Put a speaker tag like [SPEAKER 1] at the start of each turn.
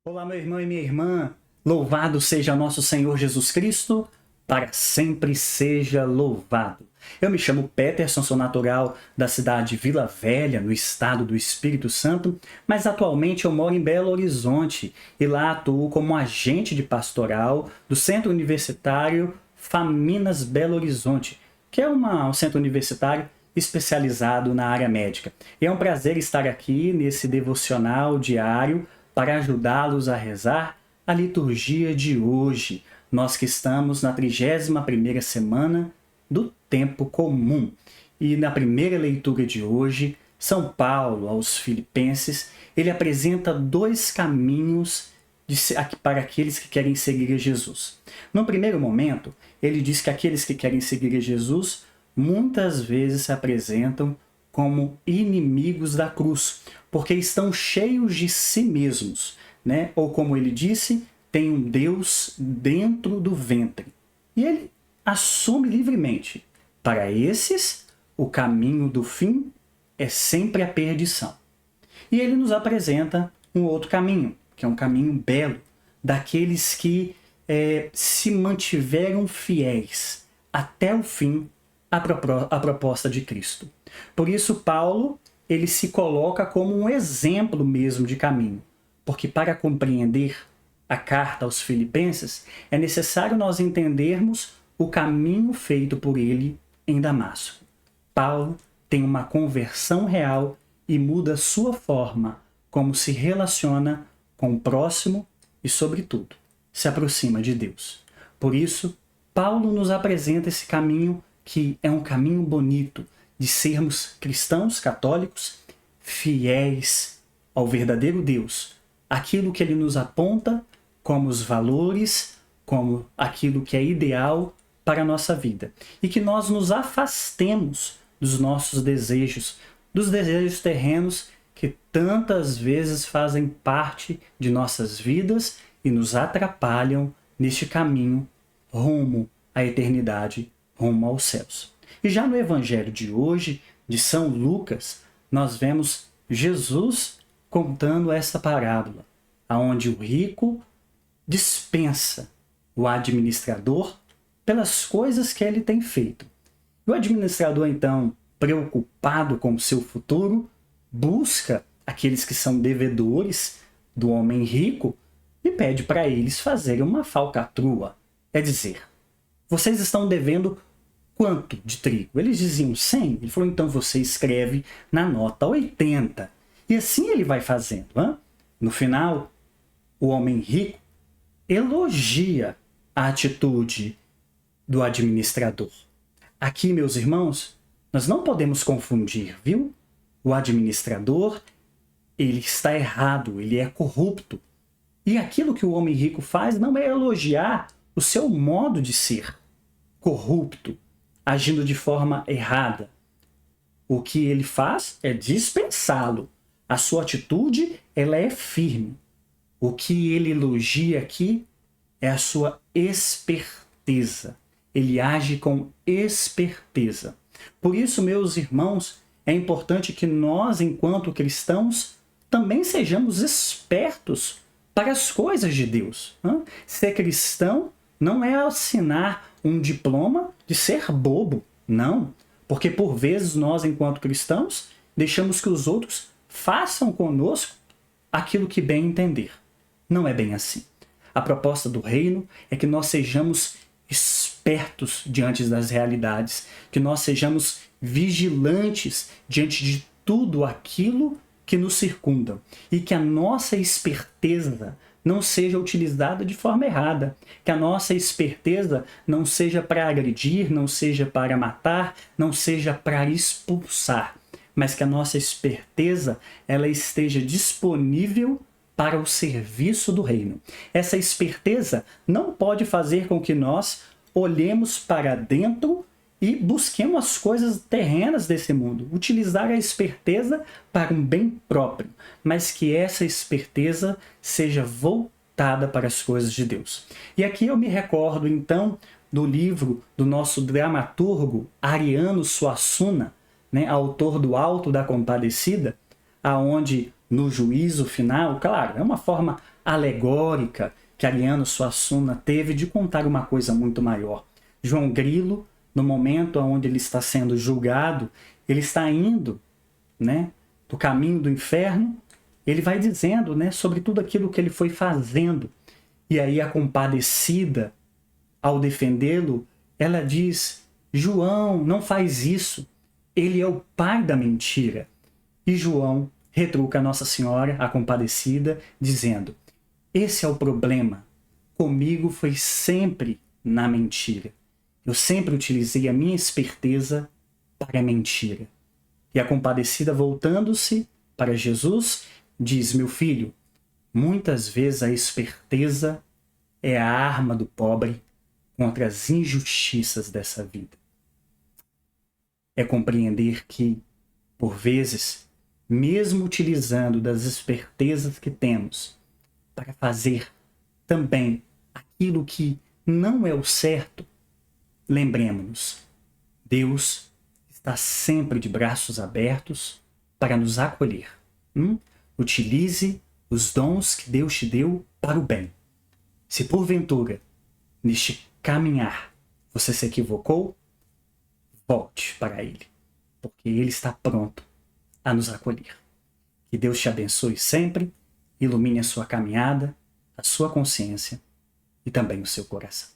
[SPEAKER 1] Olá, meu irmão e minha irmã, louvado seja nosso Senhor Jesus Cristo, para sempre seja louvado. Eu me chamo Peterson, sou natural da cidade de Vila Velha, no estado do Espírito Santo, mas atualmente eu moro em Belo Horizonte e lá atuo como agente de pastoral do Centro Universitário Faminas Belo Horizonte, que é um centro universitário especializado na área médica. E é um prazer estar aqui nesse devocional diário para ajudá-los a rezar a liturgia de hoje. Nós que estamos na 31ª semana do tempo comum. E na primeira leitura de hoje, São Paulo aos Filipenses, ele apresenta dois caminhos para aqueles que querem seguir a Jesus. No primeiro momento, ele diz que aqueles que querem seguir a Jesus muitas vezes se apresentam como inimigos da cruz, porque estão cheios de si mesmos, né? Ou como ele disse, tem um Deus dentro do ventre. E ele assume livremente. Para esses, o caminho do fim é sempre a perdição. E ele nos apresenta um outro caminho, que é um caminho belo, daqueles que se mantiveram fiéis até o fim à proposta de Cristo. Por isso, Paulo ele se coloca como um exemplo mesmo de caminho, porque para compreender a carta aos Filipenses, é necessário nós entendermos o caminho feito por ele em Damasco. Paulo tem uma conversão real e muda sua forma como se relaciona com o próximo e, sobretudo, se aproxima de Deus. Por isso, Paulo nos apresenta esse caminho que é um caminho bonito de sermos cristãos católicos fiéis ao verdadeiro Deus, aquilo que ele nos aponta como os valores, como aquilo que é ideal para a nossa vida. E que nós nos afastemos dos nossos desejos, dos desejos terrenos que tantas vezes fazem parte de nossas vidas e nos atrapalham neste caminho rumo à eternidade, rumo aos céus. E já no Evangelho de hoje, de São Lucas, nós vemos Jesus contando essa parábola, onde o rico dispensa o administrador pelas coisas que ele tem feito. O administrador, então, preocupado com o seu futuro, busca aqueles que são devedores do homem rico e pede para eles fazerem uma falcatrua. É dizer, vocês estão devendo quanto de trigo? Eles diziam 100. Ele falou, então você escreve na nota 80. E assim ele vai fazendo. Hein? No final, o homem rico elogia a atitude do administrador. Aqui, meus irmãos, nós não podemos confundir, viu? O administrador, ele está errado, ele é corrupto. E aquilo que o homem rico faz não é elogiar o seu modo de ser corrupto, agindo de forma errada. O que ele faz é dispensá-lo. A sua atitude, ela é firme. O que ele elogia aqui é a sua esperteza. Ele age com esperteza. Por isso, meus irmãos, é importante que nós, enquanto cristãos, também sejamos espertos para as coisas de Deus. Ser cristão não é assinar um diploma de ser bobo, não. Porque por vezes nós, enquanto cristãos, deixamos que os outros façam conosco aquilo que bem entender. Não é bem assim. A proposta do reino é que nós sejamos espertos diante das realidades, que nós sejamos vigilantes diante de tudo aquilo que nos circunda e que a nossa esperteza não seja utilizada de forma errada, que a nossa esperteza não seja para agredir, não seja para matar, não seja para expulsar, mas que a nossa esperteza ela esteja disponível para o serviço do reino. Essa esperteza não pode fazer com que nós olhemos para dentro e busquemos as coisas terrenas desse mundo, utilizar a esperteza para um bem próprio, mas que essa esperteza seja voltada para as coisas de Deus. E aqui eu me recordo, então, do livro do nosso dramaturgo Ariano Suassuna, né, autor do Alto da Compadecida, aonde no juízo final, claro, é uma forma alegórica que Ariano Suassuna teve de contar uma coisa muito maior. João Grilo, no momento onde ele está sendo julgado, ele está indo, né, do caminho do inferno, ele vai dizendo, né, sobre tudo aquilo que ele foi fazendo. E aí a compadecida, ao defendê-lo, ela diz: João, não faz isso. Ele é o pai da mentira. E João retruca a Nossa Senhora, a compadecida, dizendo: esse é o problema. Comigo foi sempre na mentira. Eu sempre utilizei a minha esperteza para a mentira. E a compadecida, voltando-se para Jesus, diz: meu filho, muitas vezes a esperteza é a arma do pobre contra as injustiças dessa vida. É compreender que, por vezes, mesmo utilizando das espertezas que temos para fazer também aquilo que não é o certo, lembremos-nos, Deus está sempre de braços abertos para nos acolher. Utilize os dons que Deus te deu para o bem. Se porventura, neste caminhar, você se equivocou, volte para Ele, porque Ele está pronto a nos acolher. Que Deus te abençoe sempre, ilumine a sua caminhada, a sua consciência e também o seu coração.